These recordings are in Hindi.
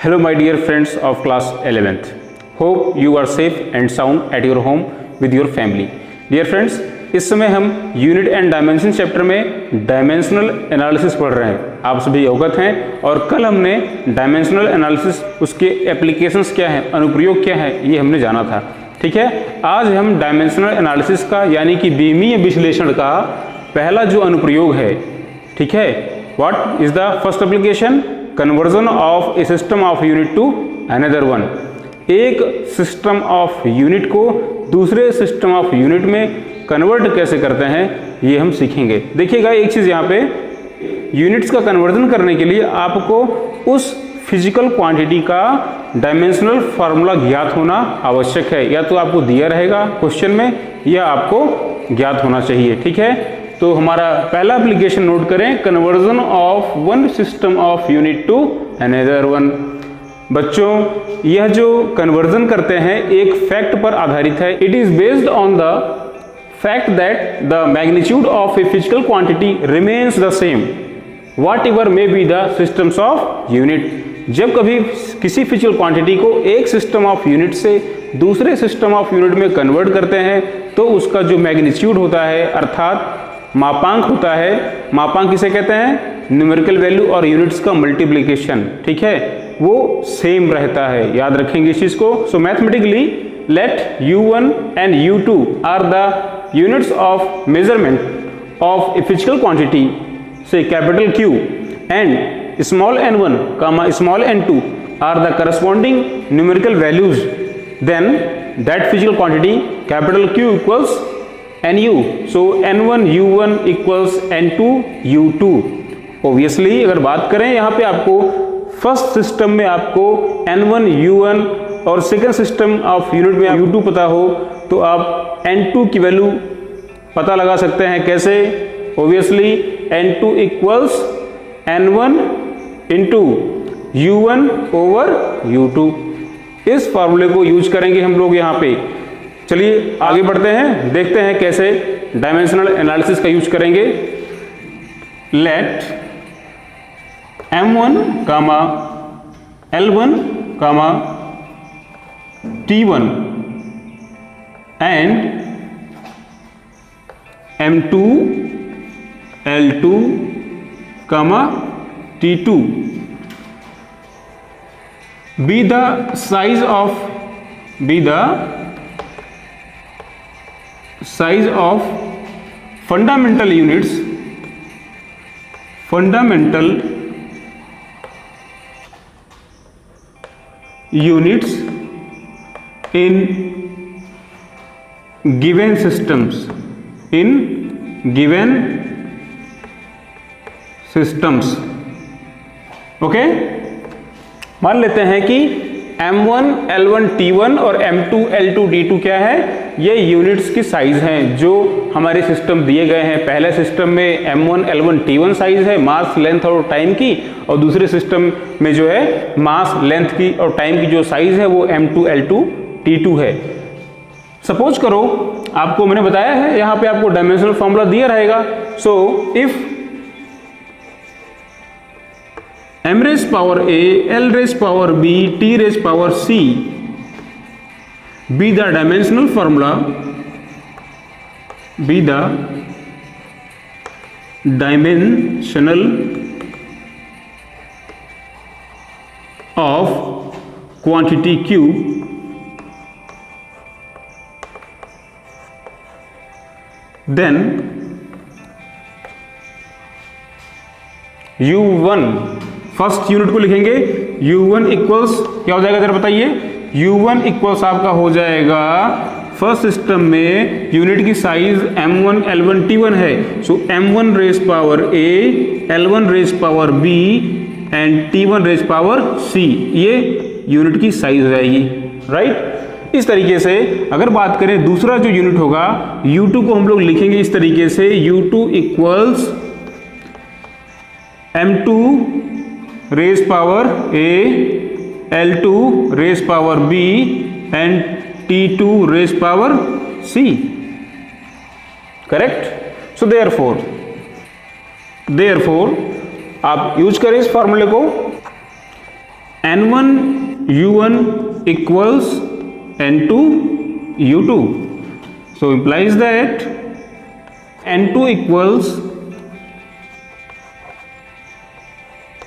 Hello my dear friends of class 11th. Hope you are safe and sound at your home with your family. Dear friends, इस समय हम यूनिट एंड डायमेंशन चैप्टर में डायमेंशनल एनालिसिस पढ़ रहे हैं। आप सभी अवगत हैं और कल हमने डायमेंशनल एनालिसिस उसके एप्लीकेशंस क्या हैं, अनुप्रयोग क्या है, ये हमने जाना था। ठीक है, आज हम डायमेंशनल एनालिसिस का यानी कि द्विमीय विश्लेषण का पहला जो अनुप्रयोग है, ठीक है, what is the first application? Conversion of a system of unit to another one. एक सिस्टम ऑफ यूनिट को दूसरे सिस्टम ऑफ यूनिट में कन्वर्ट कैसे करते हैं ये हम सीखेंगे। देखिएगा एक चीज़ यहाँ पे, यूनिट्स का कन्वर्जन करने के लिए आपको उस फिजिकल क्वांटिटी का डायमेंशनल फार्मूला ज्ञात होना आवश्यक है। या तो आपको दिया रहेगा क्वेश्चन में या आपको ज्ञात होना चाहिए। ठीक है, तो हमारा पहला एप्लीकेशन नोट करें, conversion of one system of unit to another one. बच्चों, यह जो कन्वर्जन करते हैं एक फैक्ट पर आधारित है। It is based on the fact that the magnitude of a physical quantity remains the same what ever may be the systems of unit. जब कभी किसी फिजिकल क्वांटिटी को एक सिस्टम ऑफ यूनिट से दूसरे सिस्टम ऑफ यूनिट में कन्वर्ट करते हैं तो उसका जो मैग्नीट्यूड होता है अर्थात मापांक होता है, मापांक किसे कहते हैं? न्यूमेरिकल वैल्यू और यूनिट्स का मल्टीप्लिकेशन। ठीक है, वो सेम रहता है, याद रखेंगे इस चीज को। So mathematically let u1 and u2 are the units of measurement of a physical quantity say capital Q and small n1 comma small n2 are the corresponding numerical values, then that physical quantity capital Q equals NU, so N1 U1 equals N2 U2। Obviously अगर बात करें यहाँ पे आपको फर्स्ट सिस्टम में आपको N1 U1 और सेकेंड सिस्टम ऑफ यूनिट में U2 पता हो तो आप N2 की वैल्यू पता लगा सकते हैं। कैसे? Obviously N2 equals N1 into U1 over U2। इस फॉर्मूले को यूज करेंगे हम लोग यहाँ पे। चलिए आगे बढ़ते हैं, देखते हैं कैसे डायमेंशनल एनालिसिस का यूज करेंगे। Let M1 comma L1 comma T1 and M2 L2 comma T2 be the size of fundamental units in given systems, okay. मान लेते हैं कि M1 L1 T1 और M2 L2 D2 क्या है? ये यूनिट्स की साइज हैं जो हमारे सिस्टम दिए गए हैं। पहले सिस्टम में M1 L1 T1 साइज है मास, लेंथ और टाइम की, और दूसरे सिस्टम में जो है मास, लेंथ की और टाइम की जो साइज है वो M2 L2 T2 है। सपोज करो आपको मैंने बताया है यहाँ पे आपको डायमेंशनल फॉर्मूला दिया रहेगा। So if m raised power a, l raised power b, t raised power c be the dimensional formula, be the dimensional of quantity q, then u1 first unit को लिखेंगे। u1 इक्वल्स क्या हो जाएगा जरा बताइए? u1 इक्वल्स आपका हो जाएगा फर्स्ट सिस्टम में यूनिट की साइज M1 L1 T1 है, so M1 raise power a, L1 raise power b and T1 raise power c, ये यूनिट की साइज हो जाएगी। राइट, इस तरीके से अगर बात करें दूसरा जो यूनिट होगा u2 को हम लोग लिखेंगे इस तरीके से, u2 equals M2 raise power a, L2 raise power b and T2 raise power c। Correct? So therefore आप यूज करें इस फॉर्मूले को। N1 U1 equals N2 U2. So implies that N2 equals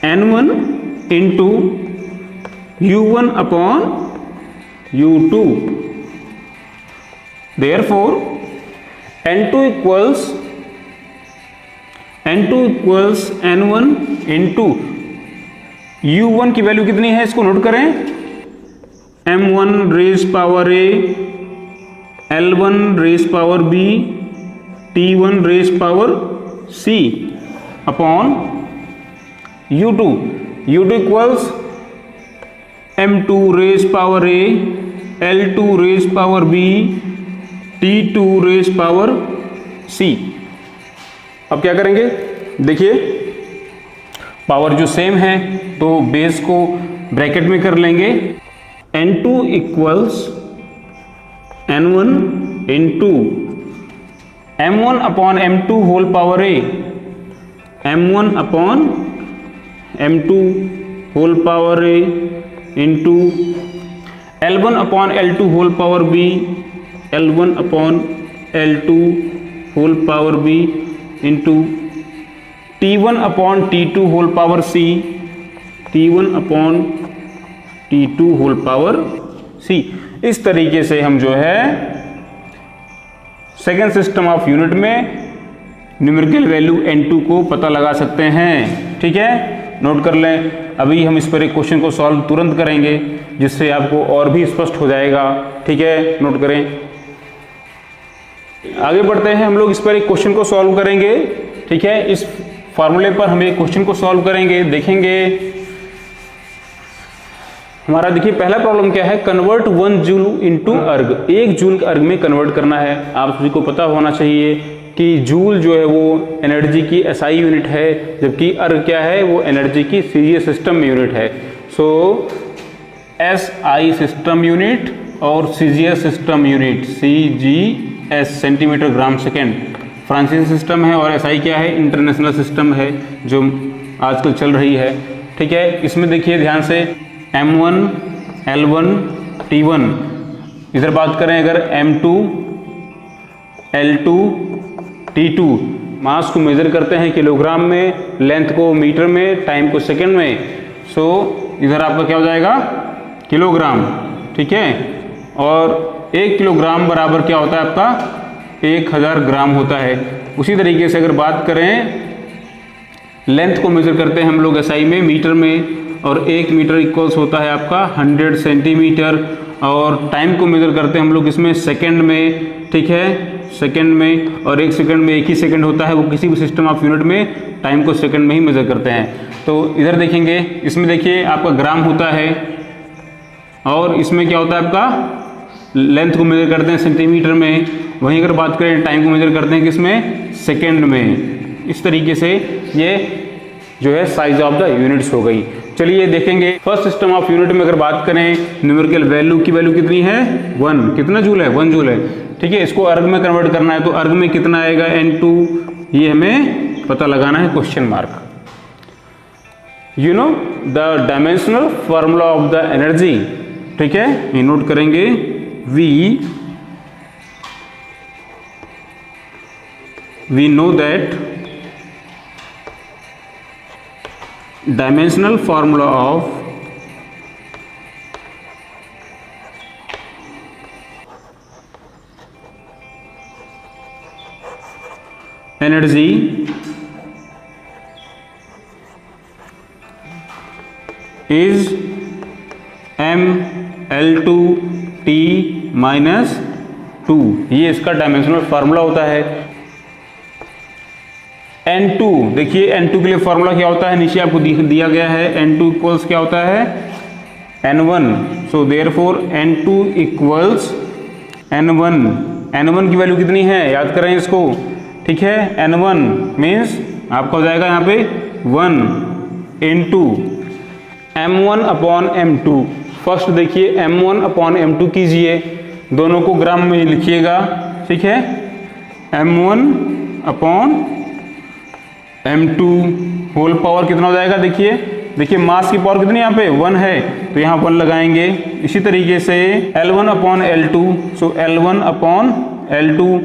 N1 into U1 upon U2. Therefore N2 equals N1 into U1 की वैल्यू कितनी है इसको नोट करें, M1 raise power A, L1 raise power B, T1 raise power C upon U2. U2 equals M2 raise power A, L2 raise power B, T2 raise power C. अब क्या करेंगे, देखिए पावर जो सेम है तो बेस को ब्रैकेट में कर लेंगे. N2 equals N1 into M1 upon M2 whole power A, M1 upon M2 whole power A into L1 upon L2 whole power B, L1 upon L2 whole power B into T1 upon T2 whole power C, T1 upon T2 whole power C. इस तरीके से हम जो है सेकेंड सिस्टम ऑफ यूनिट में न्यूमेरिकल वैल्यू N2 को पता लगा सकते हैं. ठीक है, नोट कर लें. अभी हम इस पर एक क्वेश्चन को सॉल्व तुरंत करेंगे जिससे आपको और भी स्पष्ट हो जाएगा. ठीक है, नोट करें. आगे बढ़ते हैं, हम लोग इस पर एक क्वेश्चन को सॉल्व करेंगे. ठीक है, इस फॉर्मूले पर हम एक क्वेश्चन को सॉल्व करेंगे. देखेंगे हमारा, देखिए पहला प्रॉब्लम क्या है, कन्वर्ट 1 जूल इनटू अर्ग. 1 जूल अर्ग में कन्वर्ट करना है. आप सभी को पता होना चाहिए कि जूल जो है वो एनर्जी की एसआई यूनिट है, जबकि अर्ग क्या है, वो एनर्जी की सीजीएस सिस्टम यूनिट है. सो एसआई सिस्टम यूनिट और CGS system unit, CGS centimetre gram second फ्रांसीसी सिस्टम है, और एसआई क्या है, इंटरनेशनल सिस्टम है जो आजकल चल रही है. ठीक है, इसमें देखिए ध्यान से M1, L1, T1. इधर बात करें अगर M2, L2, T2. मास को मेजर करते हैं किलोग्राम में, लेंथ को मीटर में, टाइम को सेकंड में. सो इधर आपका क्या हो जाएगा, किलोग्राम. ठीक है, और 1 किलोग्राम बराबर क्या होता है आपका, 1000 ग्राम होता है. उसी तरीके से अगर बात करें, लेंथ को मेजर करते हैं हम लोग एसआई में, मीटर में, और 1 मीटर इक्वल्स होता है आपका 100 सेंटीमीटर. और टाइम को मेजर करते हैं हम लोग इसमें सेकंड में. ठीक है, सेकंड में, और 1 सेकंड में 1 ही सेकंड होता है. वो किसी भी सिस्टम ऑफ यूनिट में टाइम को सेकंड में ही मेजर करते हैं. तो इधर देखेंगे, इसमें देखिए आपका ग्राम होता है, और इसमें क्या होता है आपका, लेंथ को मेजर करते हैं सेंटीमीटर में. वहीं अगर बात करें टाइम को मेजर करते हैं किसमें, सेकंड में. इस तरीके से ये जो है साइज ऑफ द यूनिट्स हो गई. चलिए देखेंगे फर्स्ट सिस्टम ऑफ यूनिट में अगर बात करें, न्यूमेरिकल वैल्यू की वैल्यू कितनी है, 1. कितना जूल है, 1 जूल है. ठीक है, इसको अर्ग में कन्वर्ट करना है, तो अर्ग में कितना आएगा, N2. ये हमें पता लगाना है, question mark. You know the dimensional formula of the energy. ठीक है, ये नोट करेंगे, we know that dimensional formula of energy is mL2T minus 2. ये इसका डायमेंशनल फार्मूला होता है. N2, देखिए N2 के लिए फार्मूला क्या होता है, नीचे आपको दिया गया है. N2 इक्वल्स क्या होता है, N1. So therefore N2 equals N1. N1 की वैल्यू कितनी है, याद करें इसको. ठीक है, N1 मीन्स आपका हो जाएगा यहाँ पे 1 into M1 upon M2. First देखिए M1 अपॉन M2 कीजिए, दोनों को ग्राम में लिखिएगा. ठीक है, M1 upon M2 whole power कितना हो जाएगा, देखिए देखिए मास की पावर कितनी यहाँ पे 1 है, तो यहाँ 1 लगाएंगे। इसी तरीके से L1 अपॉन L2, सो L1 अपॉन L2,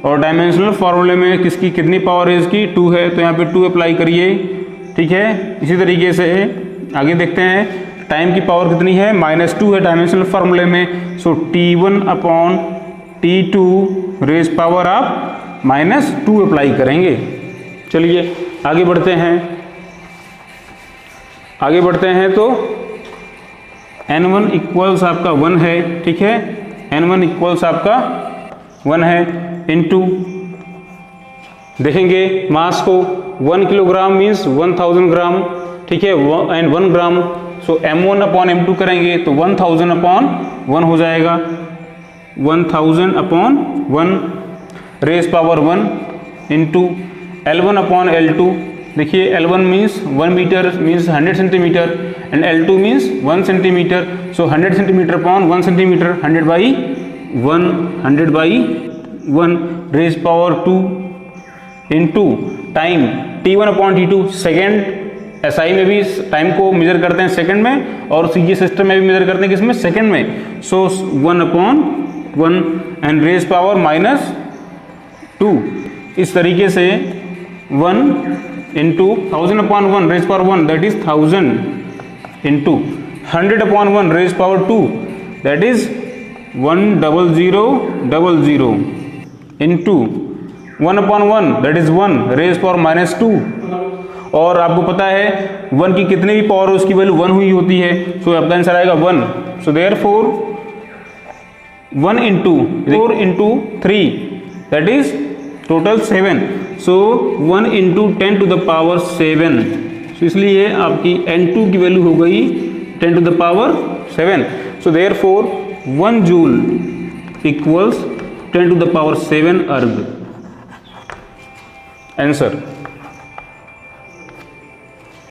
और डायमेंशनल फार्मूले में किसकी कितनी पावर है, इसकी 2 है, तो यहाँ पे 2 अप्लाई करिए, ठीक है। इसी तरीके से आगे देखते हैं टाइम की पावर कितनी है, -2 है डायमेंशनल फार्मूले में, सो T1 upon T2 raise power आप -2 अप्लाई करेंगे। चलिए आगे बढ़ते हैं तो N1 इक्वल्स आपका 1 है, ठीक है, N1 इक्वल्स आपका 1 है, इनटू देखेंगे मास को 1 किलोग्राम मीन्स 1000 ग्राम, ठीक है, and 1 gram, so M1 upon M2 करेंगे तो 1000 अपॉन 1 हो जाएगा, 1000 upon 1 raise power 1 into L1 upon L2, देखिए L1 means 1 metre means 100 centimetre and L2 means 1 centimetre, so 100 centimetre upon 1 centimetre, 100 by 1 raise power 2 into time T1 upon T2, second SI में भी टाइम को मेजर करते हैं सेकंड में, और CG सिस्टम में भी मेजर करते हैं किसमें, सेकंड में, so 1 upon 1 and raise power -2। इस तरीके से 1 इंटू 1000 upon 1 raise power 1 that is 1000 into 100 upon 1 raise power 2 that is 10000 into 1 upon 1 that is 1 raise power -2, और आपको पता है 1 की कितने भी पावर हो उसकी वैल्यू 1 हुई होती है, सो आपका आंसर आएगा 1, so therefore 1 into 4 into 3 that is total 7, so 1 into 10 to the power 7, so इसलिए आपकी N2 की वैल्यू हो गई 10 to the power 7, so therefore 1 joule equals 10 to the power 7 erg. Answer